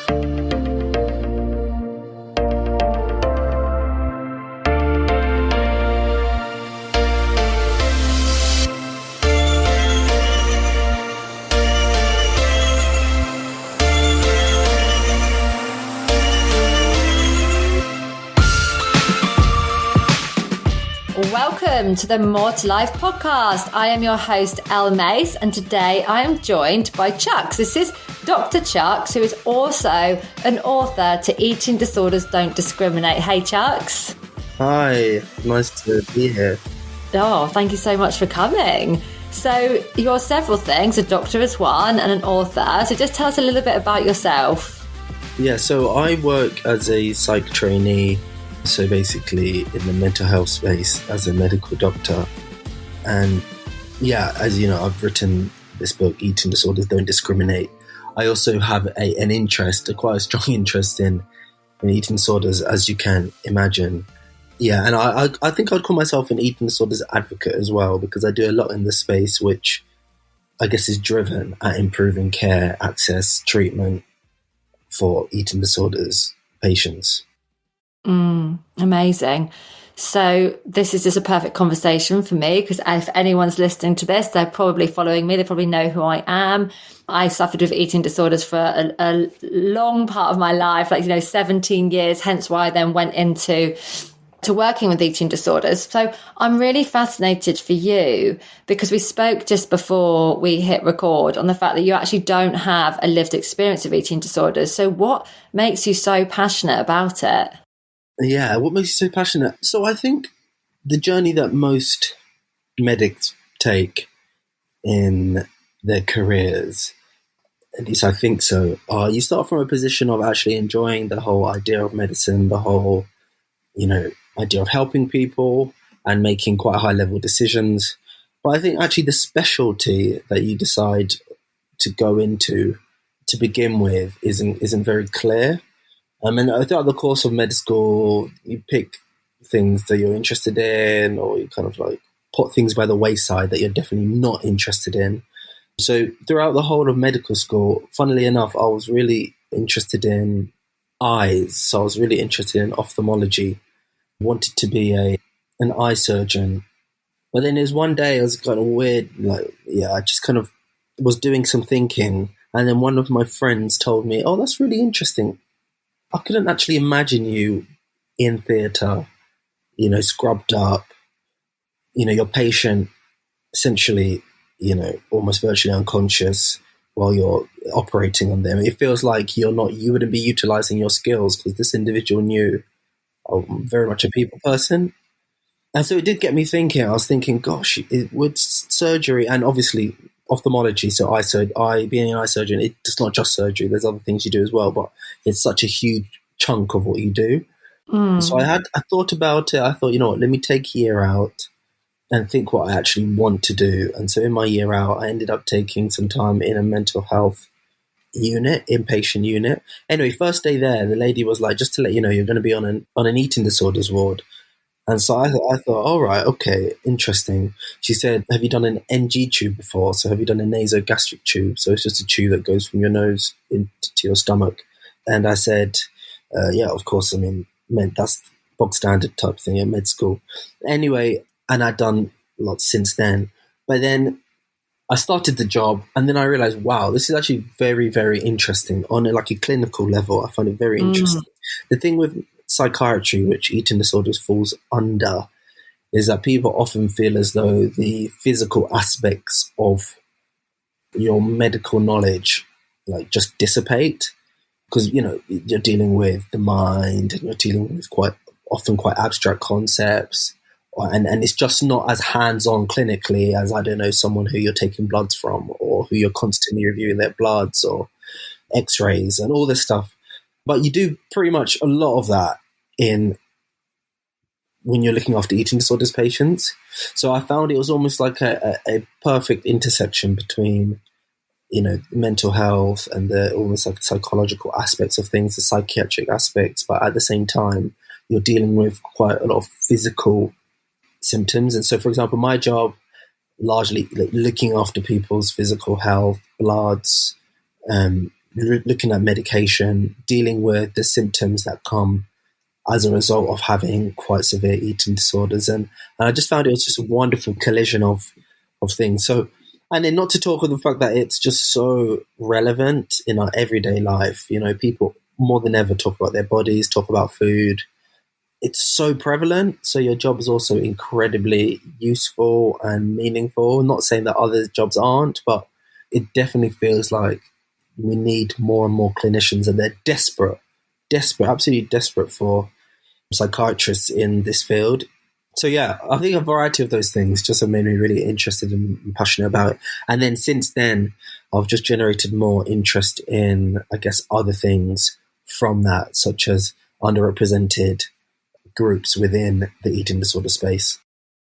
Welcome to the More to Life podcast. I am your host, Elle Mace, and today I am joined by Chuks. This is Dr Chuks, who is also an author to Eating Disorders Don't Discriminate. Hey, Chuks. Hi, nice to be here. Oh, thank you so much for coming. So you're several things, a doctor is one and an author. So just tell us a little bit about yourself. Yeah, so I work as a psych trainee, so basically in the mental health space as a medical doctor. And yeah, as you know, I've written this book, Eating Disorders Don't Discriminate. I also have an interest, quite a strong interest in eating disorders, as you can imagine. Yeah, and I think I'd call myself an eating disorders advocate as well, because I do a lot in this space, which I guess is driven at improving care, access, treatment for eating disorders patients. Amazing. So this is just a perfect conversation for me, because if anyone's listening to this, they're probably following me. They probably know who I am. I suffered with eating disorders for a long part of my life, 17 years, hence why I then went into working with eating disorders. So I'm really fascinated for you, because we spoke just before we hit record on the fact that you actually don't have a lived experience of eating disorders. So what makes you so passionate about it? Yeah, what makes you so passionate? So I think the journey that most medics take in their careers, at least I think so, you start from a position of actually enjoying the whole idea of medicine, the whole, idea of helping people and making quite high level decisions. But I think actually the specialty that you decide to go into to begin with isn't very clear. And throughout the course of med school, you pick things that you're interested in, or you kind of put things by the wayside that you're definitely not interested in. So throughout the whole of medical school, funnily enough, I was really interested in eyes. So I was really interested in ophthalmology, wanted to be an eye surgeon. But then there's one day I was kind of weird, I just kind of was doing some thinking. And then one of my friends told me, oh, that's really interesting. I couldn't actually imagine you in theatre, scrubbed up, your patient essentially, almost virtually unconscious while you're operating on them. It feels like you wouldn't be utilising your skills, because this individual knew I'm very much a people person. And so it did get me thinking. I was thinking, gosh, would surgery, and obviously ophthalmology, so being an eye surgeon, it's not just surgery, there's other things you do as well, but it's such a huge chunk of what you do. So I thought about it. I thought, let me take a year out and think what I actually want to do. And so in my year out, I ended up taking some time in a mental health unit, inpatient unit. Anyway, first day there, the lady was like, just to let you know, you're going to be on an eating disorders ward. And so I thought, all right, okay, interesting. She said, have you done an NG tube before? So have you done a nasogastric tube? So it's just a tube that goes from your nose into your stomach. And I said, yeah, of course. I mean, that's bog standard type thing at med school. Anyway, and I'd done lots since then. But then I started the job, and then I realized, wow, this is actually very, very interesting on a clinical level. I find it very interesting. The thing with psychiatry, which eating disorders falls under, is that people often feel as though the physical aspects of your medical knowledge just dissipate, because you're dealing with the mind, and you're dealing with quite abstract concepts, and it's just not as hands-on clinically as, I don't know, someone who you're taking bloods from, or who you're constantly reviewing their bloods or x-rays and all this stuff. But you do pretty much a lot of that when you're looking after eating disorders patients. So I found it was almost like a perfect intersection between, mental health and the almost like psychological aspects of things, the psychiatric aspects, but at the same time, you're dealing with quite a lot of physical symptoms. And so, for example, my job, largely looking after people's physical health, bloods, looking at medication, dealing with the symptoms that come as a result of having quite severe eating disorders. And I just found it was just a wonderful collision of things. So, and then not to talk of the fact that it's just so relevant in our everyday life. You know, people more than ever talk about their bodies, talk about food. It's so prevalent. So your job is also incredibly useful and meaningful. I'm not saying that other jobs aren't, but it definitely feels like we need more and more clinicians, and they're desperate, absolutely desperate for psychiatrists in this field. So yeah, I think a variety of those things just have made me really interested and passionate about it. And then since then, I've just generated more interest in, I guess, other things from that, such as underrepresented groups within the eating disorder space.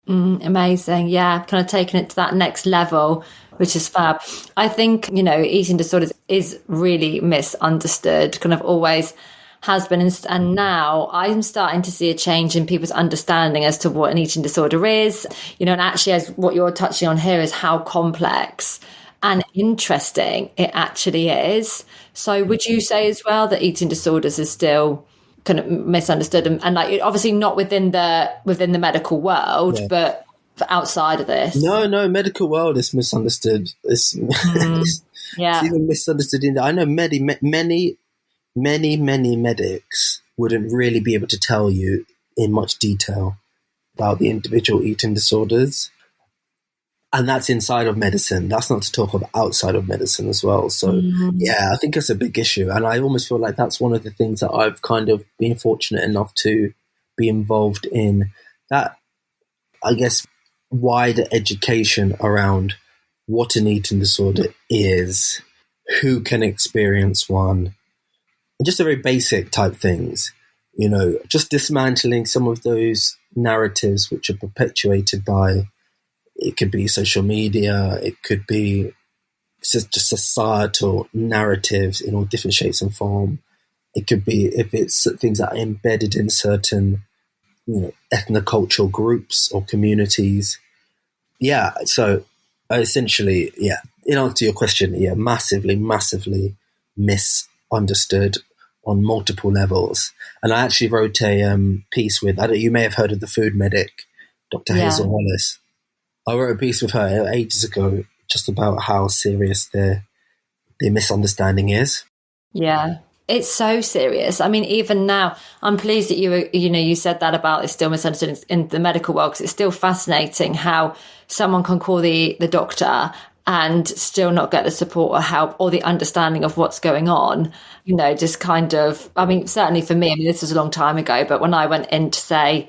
Amazing. Yeah, kind of taking it to that next level, which is fab. I think, you know, eating disorders is really misunderstood, kind of always has been. And now I'm starting to see a change in people's understanding as to what an eating disorder is, you know, and actually as what you're touching on here is how complex and interesting it actually is. So would you say as well that eating disorders is still kind of misunderstood and like obviously not within the medical world, but outside of this? No, medical world is misunderstood. It's even misunderstood in that. I know many medics wouldn't really be able to tell you in much detail about the individual eating disorders. And that's inside of medicine. That's not to talk of outside of medicine as well. So, yeah, I think it's a big issue. And I almost feel like that's one of the things that I've kind of been fortunate enough to be involved in, that, I guess, wider education around what an eating disorder is, who can experience one, and just the very basic type things, you know, just dismantling some of those narratives which are perpetuated by, it could be social media, it could be just societal narratives in all different shapes and form. It could be if it's things that are embedded in certain, you know, ethnocultural groups or communities. Yeah, so essentially, yeah, in answer to your question, yeah, massively misunderstood on multiple levels. And I actually wrote a piece with, you may have heard of the food medic, Dr. Hazel Wallace. I wrote a piece with her ages ago just about how serious the misunderstanding is. Yeah, it's so serious. I mean, even now, I'm pleased that you said that about it's still misunderstood in the medical world, because it's still fascinating how someone can call the doctor and still not get the support or help or the understanding of what's going on. You know, just kind of, I mean, certainly for me, I mean, this was a long time ago, but when I went in to say,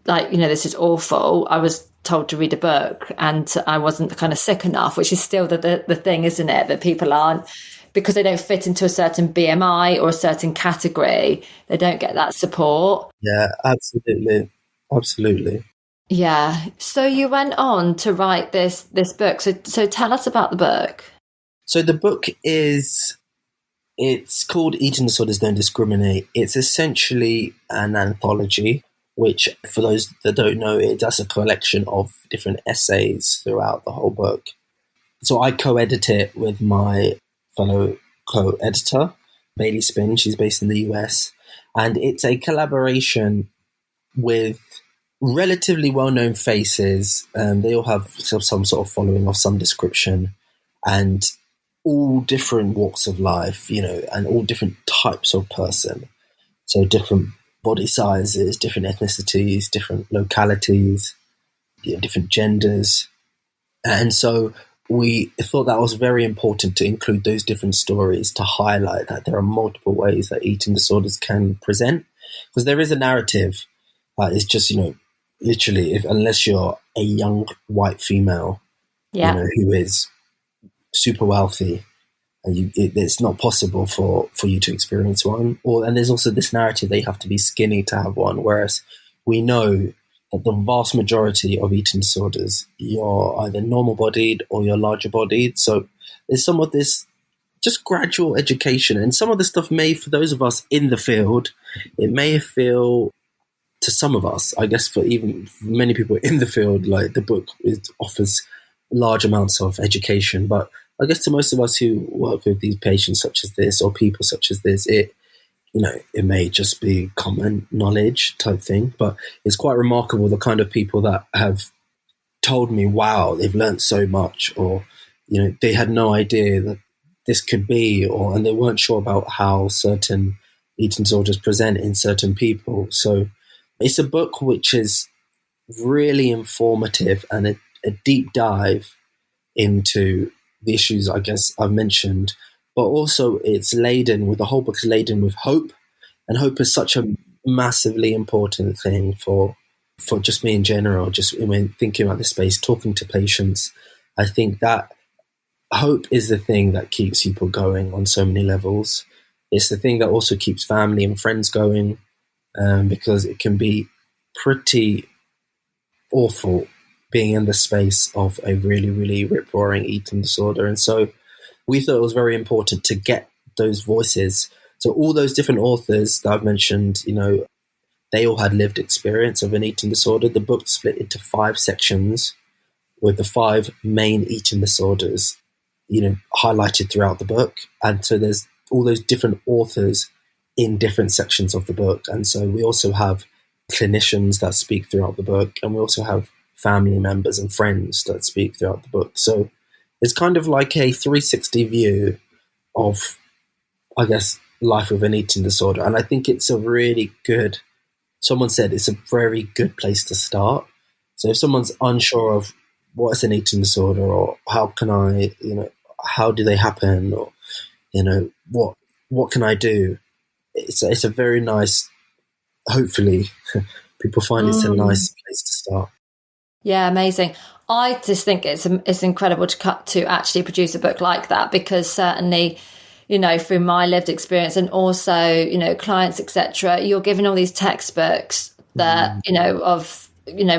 like, you know, this is awful, I was told to read a book and I wasn't kind of sick enough, which is still the thing, isn't it? That people aren't, because they don't fit into a certain BMI or a certain category, they don't get that support. Yeah, absolutely. Yeah. So you went on to write this book. So tell us about the book. So the book it's called Eating Disorders Don't Discriminate. It's essentially an anthology, which, for those that don't know, that's a collection of different essays throughout the whole book. So I co-edit it with my fellow co-editor, Bailey Spin. She's based in the US. And it's a collaboration with relatively well-known faces. They all have some sort of following of some description, and all different walks of life, you know, and all different types of person. So different body sizes, different ethnicities, different localities, different genders. And so we thought that was very important to include those different stories, to highlight that there are multiple ways that eating disorders can present. Because there is a narrative that is just, you know, literally, unless you're a young white female, you know, who is super wealthy, and it's not possible for you to experience one. And there's also this narrative that you have to be skinny to have one, whereas we know that the vast majority of eating disorders, you're either normal-bodied or you're larger-bodied. So there's some of this just gradual education, and some of the stuff may, for those of us in the field, it may feel, to some of us, I guess for many people in the field, like the book offers large amounts of education, but I guess to most of us who work with these patients such as this or people such as this, it may just be common knowledge type thing, but it's quite remarkable the kind of people that have told me, wow, they've learned so much, or, they had no idea that this could be, and they weren't sure about how certain eating disorders present in certain people. So it's a book which is really informative and a deep dive into the issues I guess I've mentioned, but also the whole book is laden with hope, and hope is such a massively important thing for just me in general. Just when thinking about this space, talking to patients, I think that hope is the thing that keeps people going on so many levels. It's the thing that also keeps family and friends going, because it can be pretty awful being in the space of a really, really rip-roaring eating disorder. And so we thought it was very important to get those voices. So all those different authors that I've mentioned, they all had lived experience of an eating disorder. The book split into 5 sections with the 5 main eating disorders, highlighted throughout the book. And so there's all those different authors in different sections of the book. And so we also have clinicians that speak throughout the book, and we also have family members and friends that speak throughout the book. So it's kind of like a 360 view of, I guess, life with an eating disorder. And I think it's a really good, someone said it's a very good place to start. So if someone's unsure of what is an eating disorder, or how can I, how do they happen, or, what can I do? It's a very nice, hopefully people find it's a nice place to start. Yeah, amazing. I just think it's incredible to actually produce a book like that, because certainly, through my lived experience and also, clients, etc., you're given all these textbooks that,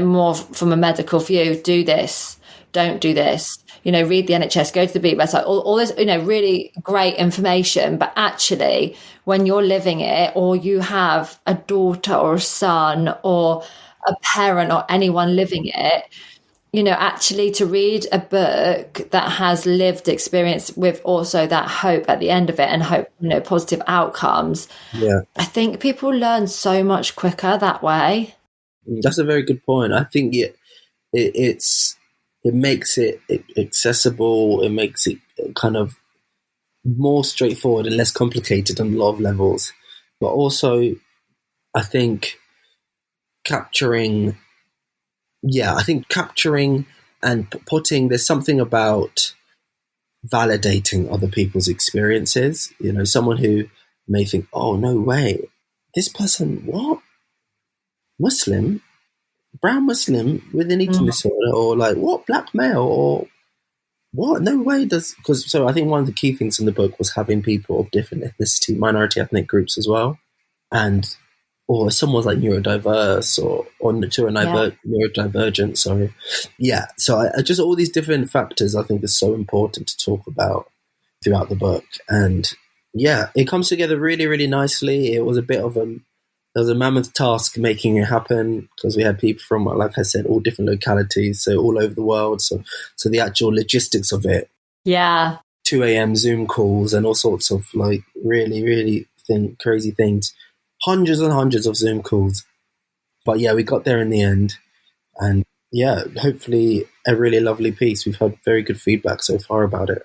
more from a medical view, do this, don't do this, read the NHS, go to the Beat website, all this, really great information. But actually, when you're living it, or you have a daughter or a son or a parent or anyone living it, actually to read a book that has lived experience with also that hope at the end of it, and hope, positive outcomes. Yeah. I think people learn so much quicker that way. That's a very good point. I think it makes it accessible. It makes it kind of more straightforward and less complicated on a lot of levels. But also, I think capturing and putting, there's something about validating other people's experiences. Someone who may think, oh, no way, this person, what? Muslim? Brown Muslim with an eating disorder, or like, what, black male, or what? No way so I think one of the key things in the book was having people of different ethnicity, minority ethnic groups as well. Or someone's like neurodiverse or neurodivergent, sorry. Yeah, so I just, all these different factors I think is so important to talk about throughout the book. And yeah, it comes together really, really nicely. It was there was a mammoth task making it happen, because we had people from, like I said, all different localities, so all over the world. So the actual logistics of it. Yeah. 2 a.m. Zoom calls and all sorts of like really, really crazy things. Hundreds and hundreds of Zoom calls. But yeah, we got there in the end. And yeah, hopefully a really lovely piece. We've had very good feedback so far about it.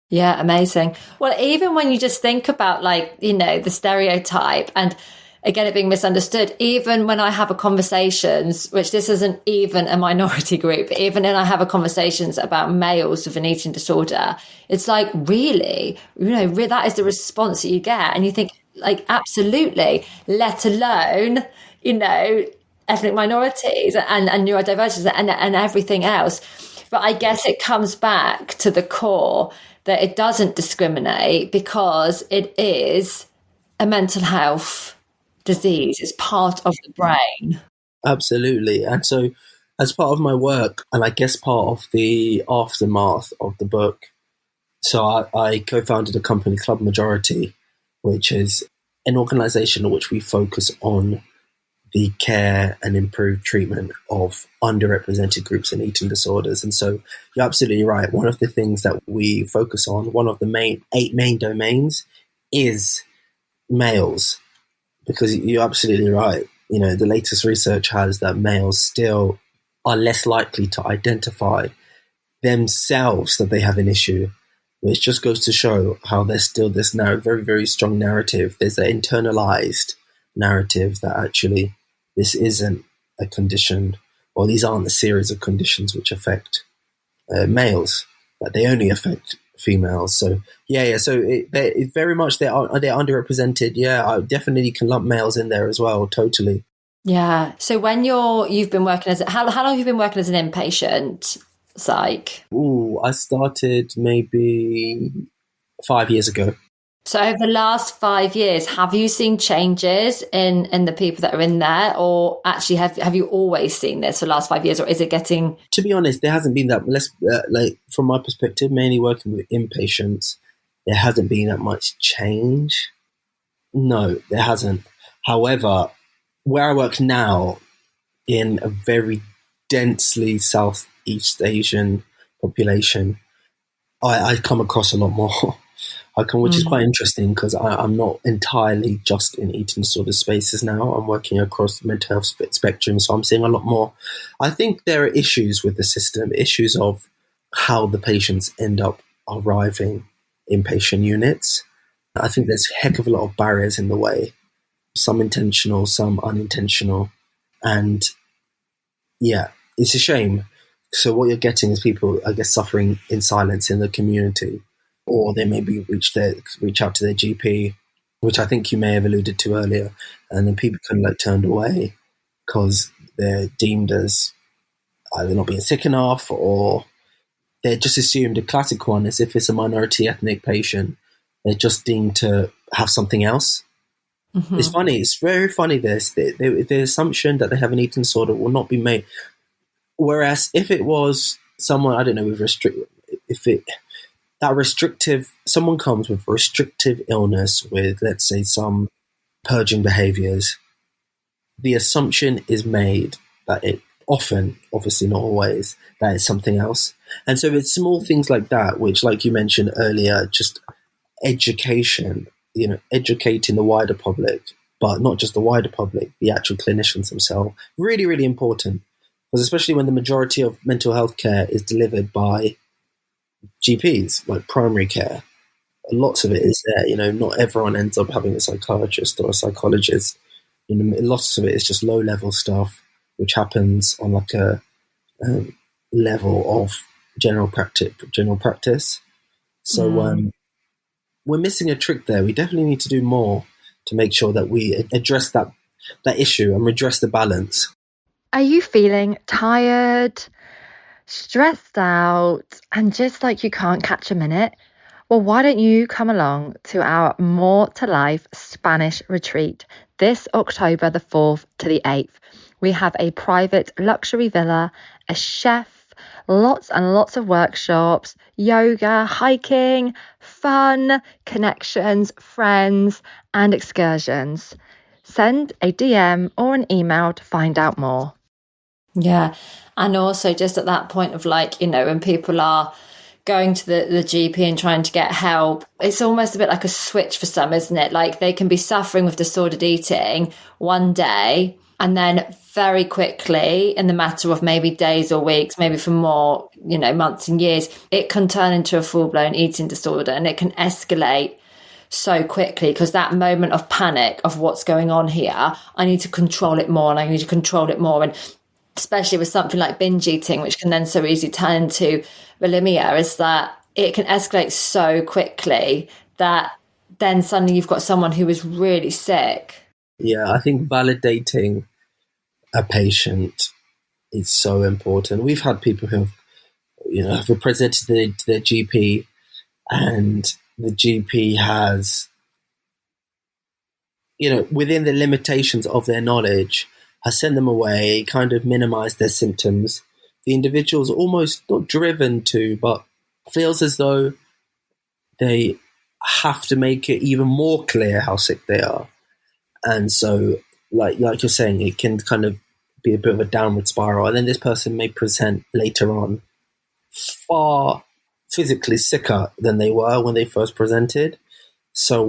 Yeah, amazing. Well, even when you just think about the stereotype and, again, it being misunderstood, even when I have a conversations, which this isn't even a minority group, even when I have a conversations about males with an eating disorder, it's like, really, that is the response that you get. And you think, like, absolutely, let alone, ethnic minorities and neurodivergence and everything else. But I guess it comes back to the core that it doesn't discriminate, because it is a mental health disease. It's part of the brain. Absolutely. And so as part of my work, and I guess part of the aftermath of the book, so I co-founded a company, Club Majority, which is an organization in which we focus on the care and improved treatment of underrepresented groups in eating disorders. And so you're absolutely right. One of the things that we focus on, one of the eight main domains, is males, because you're absolutely right. The latest research has that males still are less likely to identify themselves that they have an issue, which just goes to show how there's still this very, very strong narrative. There's an internalized narrative that actually this isn't a condition, or these aren't a series of conditions which affect males, that they only affect females. So so it very much they're underrepresented. I definitely can lump males in there as well. Totally. Yeah. So when you've been working how long have you been working as an inpatient psych? I started maybe 5 years ago. So over the last 5 years, have you seen changes in the people that are in there, or actually have you always seen this for the last 5 years, or is it getting? To be honest, there hasn't been that less. From my perspective, mainly working with inpatients, there hasn't been that much change. No, there hasn't. However, where I work now, in a very densely Southeast Asian population, I come across a lot more. Which is quite interesting, because I'm not entirely just in eating disorder spaces now. I'm working across the mental health spectrum, so I'm seeing a lot more. I think there are issues with the system, issues of how the patients end up arriving in patient units. I think there's a heck of a lot of barriers in the way, some intentional, some unintentional. And it's a shame. So what you're getting is people, I guess, suffering in silence in the community, or they maybe reach out to their GP, which I think you may have alluded to earlier, and then people can turned away because they're deemed as either not being sick enough, or they're just assumed. A classic one is if it's a minority ethnic patient, they're just deemed to have something else. Mm-hmm. It's funny. It's very funny. The assumption that they have an eating disorder will not be made. Whereas if it was someone, I don't know, someone comes with restrictive illness with, let's say, some purging behaviors, the assumption is made that it often, obviously not always, that it's something else. And so it's small things like that, which, like you mentioned earlier, just education, educating the wider public, but not just the wider public, the actual clinicians themselves, really, really important. Because especially when the majority of mental health care is delivered by GPs, like primary care, lots of it is there. Not everyone ends up having a psychiatrist or a psychologist. Lots of it is just low-level stuff, which happens on a level of general practice. So we're missing a trick there. We definitely need to do more to make sure that we address that issue and redress the balance. Are you feeling tired, stressed out, and just like you can't catch a minute? Well, why don't you come along to our More to Life Spanish retreat this October the 4th to the 8th. We have a private luxury villa, a chef, lots and lots of workshops, yoga, hiking, fun, connections, friends, and excursions. Send a DM or an email to find out more. Yeah. And also just at that point of when people are going to the GP and trying to get help, it's almost a bit like a switch for some, isn't it? Like they can be suffering with disordered eating one day, and then very quickly, in the matter of maybe days or weeks, maybe for more, months and years, it can turn into a full-blown eating disorder, and it can escalate so quickly because that moment of panic of what's going on here, I need to control it more, and I need to control it more. And especially with something like binge eating, which can then so easily turn into bulimia, is that it can escalate so quickly that then suddenly you've got someone who is really sick. Yeah, I think validating a patient is so important. We've had people who have presented to their GP, and the GP has, within the limitations of their knowledge, has sent them away, kind of minimized their symptoms. The individual's almost not driven to, but feels as though they have to make it even more clear how sick they are. And so like you're saying, it can kind of be a bit of a downward spiral, and then this person may present later on far physically sicker than they were when they first presented. So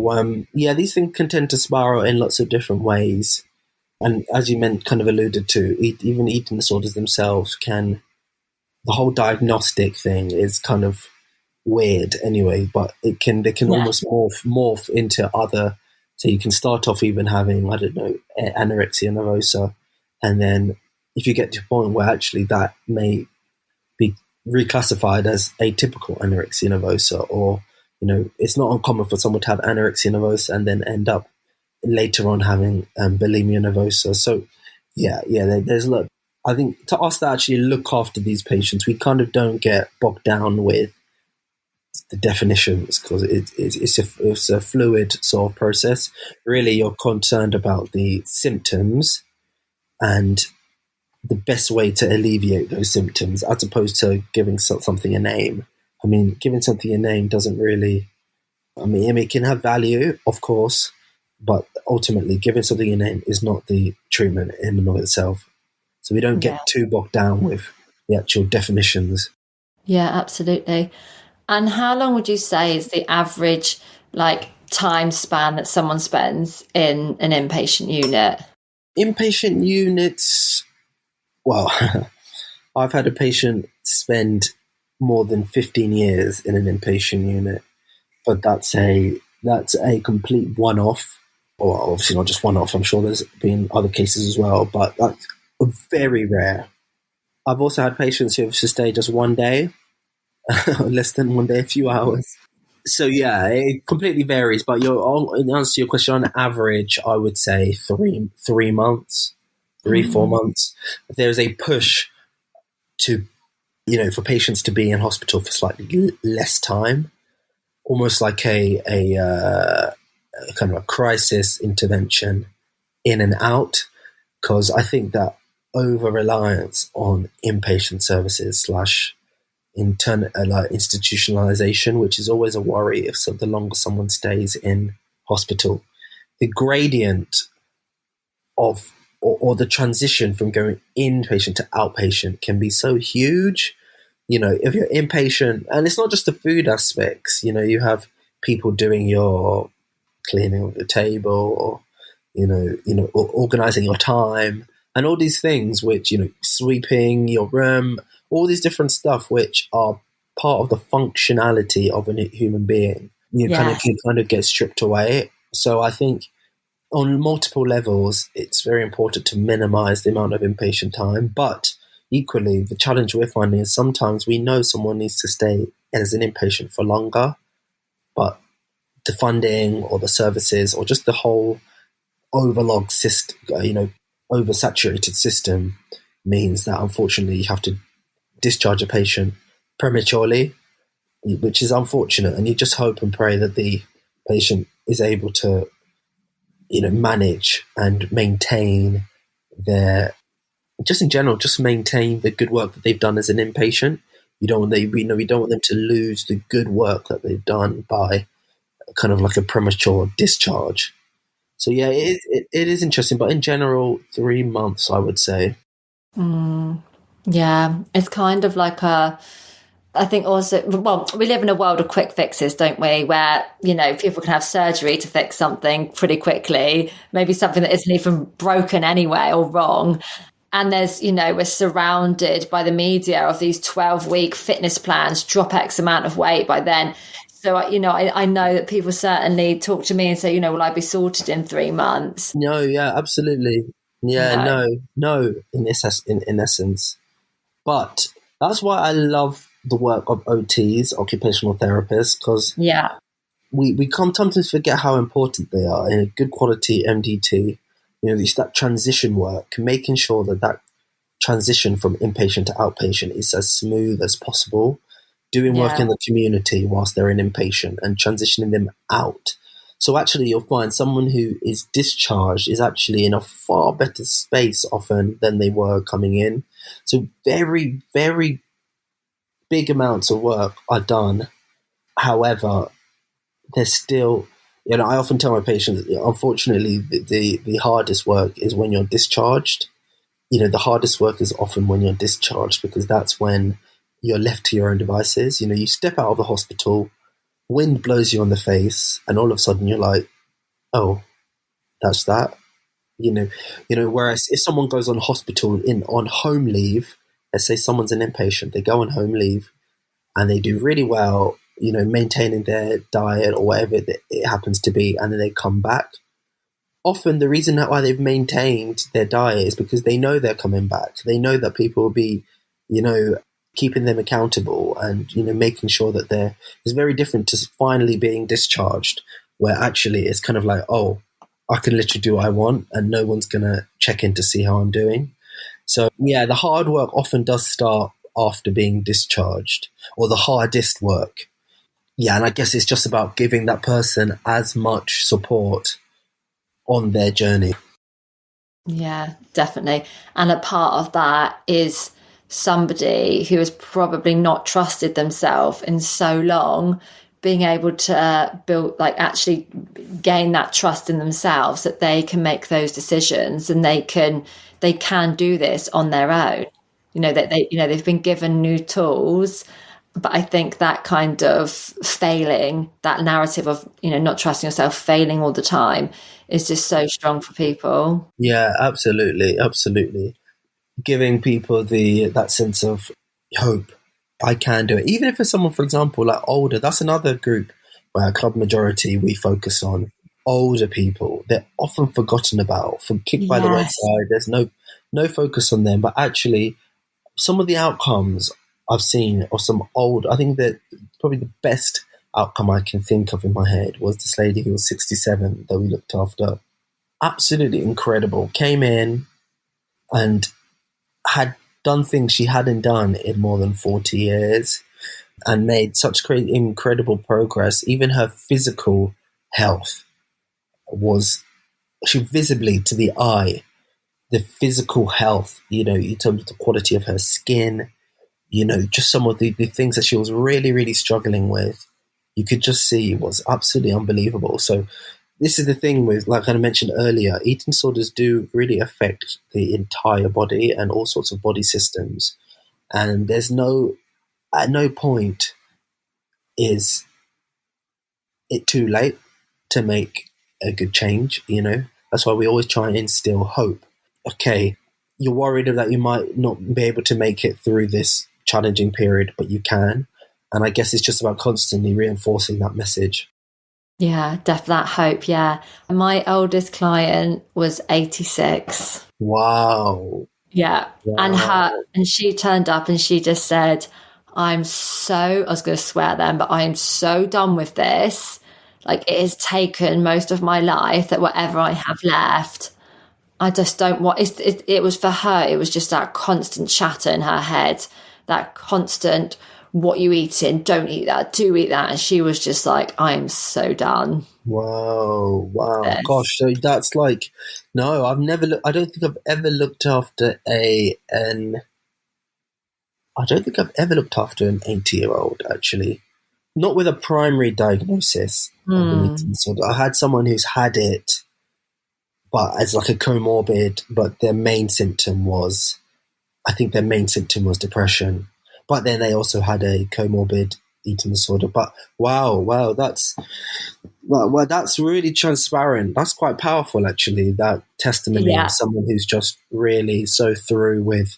these things can tend to spiral in lots of different ways. And as you kind of alluded to, even eating disorders themselves the whole diagnostic thing is kind of weird anyway, but they can almost morph into other. So you can start off even having, I don't know, anorexia nervosa, and then if you get to a point where actually that may be reclassified as atypical anorexia nervosa, or it's not uncommon for someone to have anorexia nervosa and then end up later on having bulimia nervosa. So there's a lot. I think to us that actually look after these patients, we kind of don't get bogged down with the definitions, because it's a fluid sort of process. Really, you're concerned about the symptoms and the best way to alleviate those symptoms, as opposed to giving something a name. I mean, giving something a name doesn't really. I mean, it can have value, of course, but ultimately, giving something a name is not the treatment in and of itself. So we don't get too bogged down with the actual definitions. Yeah, absolutely. And how long would you say is the average time span that someone spends in an inpatient unit? Inpatient units, well, I've had a patient spend more than 15 years in an inpatient unit, but that's a complete one-off. Or obviously not just one-off. I'm sure there's been other cases as well, but that's very rare. I've also had patients who have stayed just one day, less than one day, a few hours. So yeah, it completely varies. But in answer to your question, on average, I would say 3 months, 4 months. There's a push to, for patients to be in hospital for slightly less time, almost like a kind of a crisis intervention in and out, because I think that over-reliance on inpatient services / institutionalization, which is always a worry if the longer someone stays in hospital, the gradient of or the transition from going inpatient to outpatient can be so huge. If you're inpatient, and it's not just the food aspects, you have people doing your cleaning of the table, or organizing your time, and all these things, which sweeping your room, all these different stuff which are part of the functionality of a human being. Kind of get stripped away. So I think on multiple levels, it's very important to minimize the amount of inpatient time. But equally, the challenge we're finding is sometimes we know someone needs to stay as an inpatient for longer, but the funding or the services or just the whole overlogged system, oversaturated system means that unfortunately you have to discharge a patient prematurely, which is unfortunate. And you just hope and pray that the patient is able to, manage and maintain maintain the good work that they've done as an inpatient. We don't want them to lose the good work that they've done by kind of like a premature discharge. So yeah, it is interesting, but in general, 3 months, I would say. Yeah, it's kind of like I think also, well, we live in a world of quick fixes, don't we? Where, people can have surgery to fix something pretty quickly, maybe something that isn't even broken anyway or wrong. And there's, we're surrounded by the media of these 12-week fitness plans, drop X amount of weight by then. So, I know that people certainly talk to me and say, will I be sorted in 3 months? No, yeah, absolutely. Yeah, no, in essence. But that's why I love the work of OTs, occupational therapists, because we sometimes forget how important they are in a good quality MDT. It's that transition work, making sure that transition from inpatient to outpatient is as smooth as possible, doing work in the community whilst they're in inpatient and transitioning them out. So actually you'll find someone who is discharged is actually in a far better space often than they were coming in. So very, very big amounts of work are done. However, there's still I often tell my patients, unfortunately, the hardest work is when you're discharged. The hardest work is often when you're discharged, because that's when you're left to your own devices. You step out of the hospital, wind blows you on the face, and all of a sudden you're like, oh, that's that. Whereas if someone goes on on home leave, let's say someone's an inpatient, they go on home leave and they do really well, maintaining their diet or whatever it happens to be, and then they come back. Often the reason why they've maintained their diet is because they know they're coming back. They know that people will be, keeping them accountable and, making sure that it's very different to finally being discharged, where actually it's kind of like, oh, I can literally do what I want and no one's going to check in to see how I'm doing. So, yeah, the hard work often does start after being discharged, or the hardest work. Yeah, and I guess it's just about giving that person as much support on their journey. Yeah, definitely. And a part of that is somebody who has probably not trusted themselves in so long, being able to build, actually gain that trust in themselves that they can make those decisions and they can do this on their own. That they've been given new tools. But I think that kind of failing, that narrative of, not trusting yourself, failing all the time, is just so strong for people. Yeah, absolutely. Absolutely. Giving people that sense of hope. I can do it. Even if it's someone, for example, like older, that's another group where Club Majority, we focus on older people. They're often forgotten about, kicked by the wayside. There's no focus on them. But actually, some of the outcomes I've seen of I think that probably the best outcome I can think of in my head was this lady who was 67 that we looked after. Absolutely incredible. Came in and had done things she hadn't done in more than 40 years and made such incredible progress. Even her physical health she visibly, to the eye, the physical health, in terms of the quality of her skin, just some of the things that she was really, really struggling with, you could just see was absolutely unbelievable. So this is the thing with, like I mentioned earlier, eating disorders do really affect the entire body and all sorts of body systems. And at no point is it too late to make a good change, That's why we always try and instill hope. Okay, you're worried that you might not be able to make it through this challenging period, but you can. And I guess it's just about constantly reinforcing that message. Yeah, that hope. Yeah. My oldest client was 86. Wow. Yeah. Wow. And she turned up and she just said, I was going to swear then, but I am so done with this. It has taken most of my life, that whatever I have left, I just don't want it was for her. It was just that constant chatter in her head, that constant, what you eating, don't eat that, do eat that. And she was just like, I am so done. Wow. Yes. Gosh, so that's no, I don't think I've ever looked after an 80-year-old, actually. Not with a primary diagnosis of an eating disorder. I had someone who's had it, but as a comorbid, but their main symptom was depression. But then they also had a comorbid eating disorder. But wow, that's really transparent. That's quite powerful, actually, that testimony of someone who's just really so through with,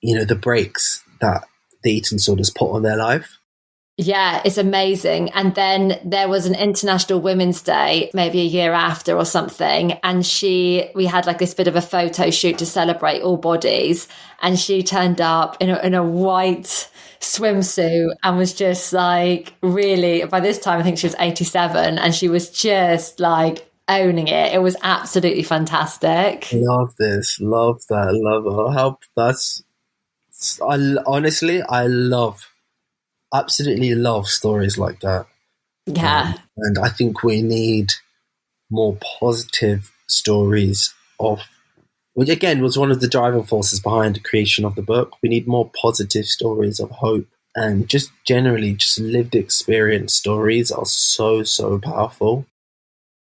the brakes that the eating disorders put on their life. Yeah, it's amazing. And then there was an International Women's Day, maybe a year after or something. And we had this bit of a photo shoot to celebrate all bodies. And she turned up in a white swimsuit and was just really, by this time, I think she was 87. And she was just owning it. It was absolutely fantastic. Love this. Love that. Love it. Absolutely love stories like that. Yeah. And I think we need more positive stories which again was one of the driving forces behind the creation of the book. We need more positive stories of hope, and just generally just lived experience stories are so, so powerful.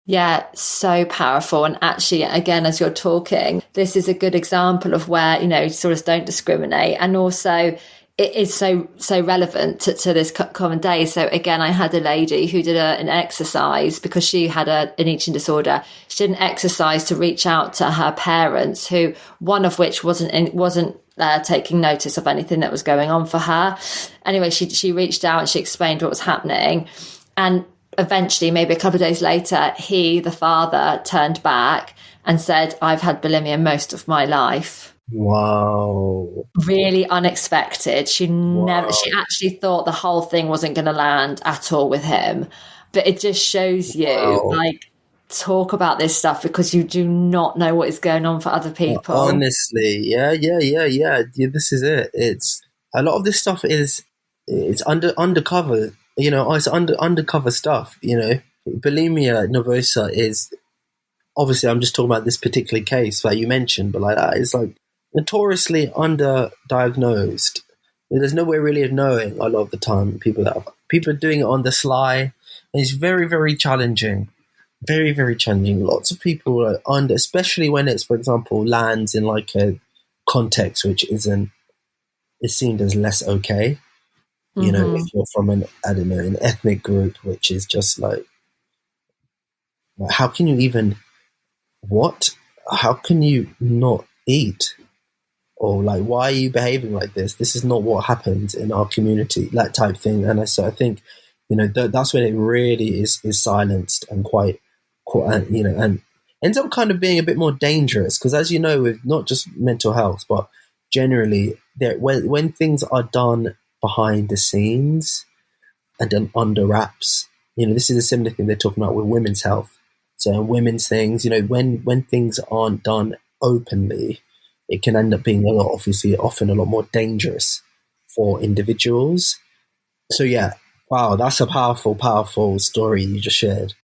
Yeah, so powerful. And actually, again, as you're talking, this is a good example of where, disorders don't discriminate. And also it is so relevant to this common day. So again, I had a lady who did an exercise because she had an eating disorder. She did an exercise to reach out to her parents, who one of which wasn't taking notice of anything that was going on for her. Anyway, she reached out and she explained what was happening. And eventually, maybe a couple of days later, the father, turned back and said, "I've had bulimia most of my life." Wow. Really unexpected. She actually thought the whole thing wasn't going to land at all with him. But it just shows you, talk about this stuff, because you do not know what is going on for other people. Honestly, yeah. This is it. It's a lot of this stuff it's undercover. It's undercover stuff. Bulimia nervosa is, obviously, I'm just talking about this particular case that you mentioned, but like that is like notoriously underdiagnosed. There's no way really of knowing a lot of the time. People are doing it on the sly, and it's very, very challenging. Very, very challenging. Lots of people are especially when it's, for example, lands in like a context which is seen as less okay. If you're from an ethnic group, which is just like, how can you even, how can you not eat? Or like, why are you behaving like this? This is not what happens in our community, that type thing. And I think, that's when it really is silenced and quite, and ends up kind of being a bit more dangerous. Because as you know, with not just mental health, but generally, when things are done behind the scenes and done under wraps, this is a similar thing they're talking about with women's health. So women's things, when things aren't done openly, it can end up being often a lot more dangerous for individuals. So yeah, wow, that's a powerful, powerful story you just shared.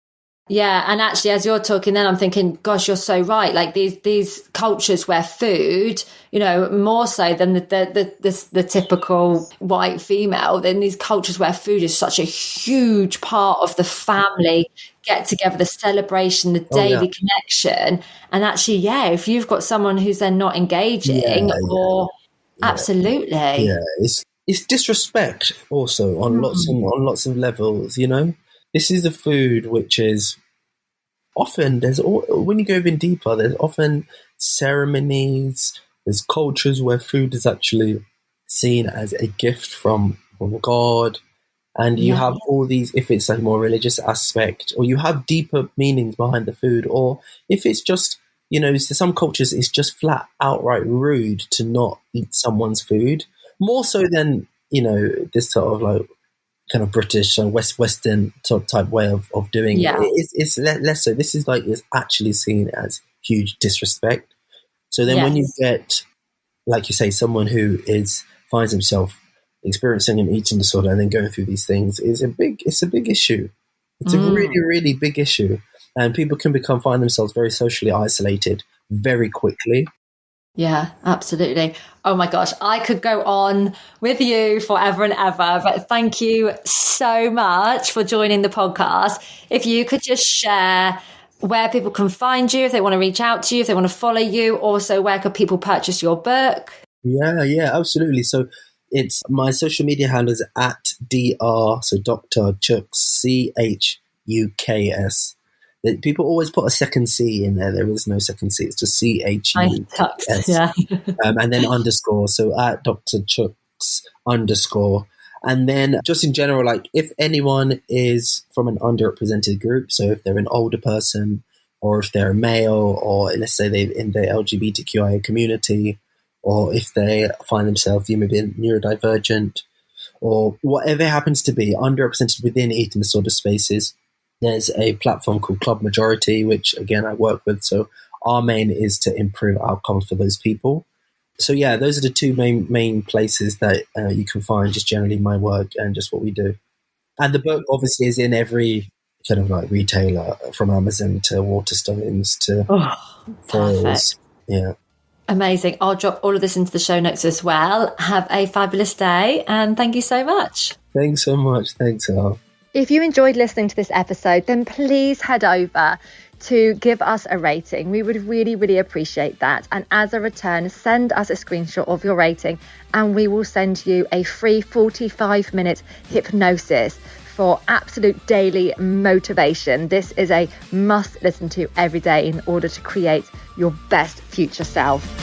Yeah, and actually, as you're talking, then I'm thinking, gosh, you're so right. Like these cultures where food, more so than the typical white female, then these cultures where food is such a huge part of the family get together, the celebration, the daily connection. And actually, if you've got someone who's then not engaging, absolutely, it's disrespect also on lots of levels. This is the food which is often, when you go even deeper, there's often ceremonies, there's cultures where food is actually seen as a gift from God. And you have all these, if it's a more religious aspect, or you have deeper meanings behind the food, or if it's just, some cultures, it's just flat outright rude to not eat someone's food, more so than, this sort of like, kind of British and Western type way of doing it. It's less so. This is it's actually seen as huge disrespect. So then when you get, like you say, someone who finds himself experiencing an eating disorder and then going through these things, it's a big issue. It's a really, really big issue. And people can find themselves very socially isolated very quickly. Yeah, absolutely. Oh my gosh, I could go on with you forever and ever, but thank you so much for joining the podcast. If you could just share where people can find you, if they want to reach out to you, if they want to follow you, also where could people purchase your book? Yeah, absolutely. So it's my social media handle is at Dr. So Dr Chuks, Chuks. People always put a second C in there. There is no second C. It's just CHUKS. Yeah. And then underscore. So at Dr. Chuks _ And then just in general, like if anyone is from an underrepresented group, so if they're an older person or if they're a male, or let's say they're in the LGBTQIA community, or if they find themselves maybe neurodivergent or whatever it happens to be, underrepresented within eating disorder spaces, there's a platform called Club Majority, which, again, I work with. So our main is to improve outcomes for those people. So, yeah, those are the two main places that you can find just generally my work and just what we do. And the book, obviously, is in every kind of like retailer, from Amazon to Waterstones to Foils. Yeah. Amazing. I'll drop all of this into the show notes as well. Have a fabulous day. And thank you so much. Thanks so much. Thanks, Elle. If you enjoyed listening to this episode, then please head over to give us a rating. We would really, really appreciate that. And as a return, send us a screenshot of your rating and we will send you a free 45-minute hypnosis for absolute daily motivation. This is a must listen to every day in order to create your best future self.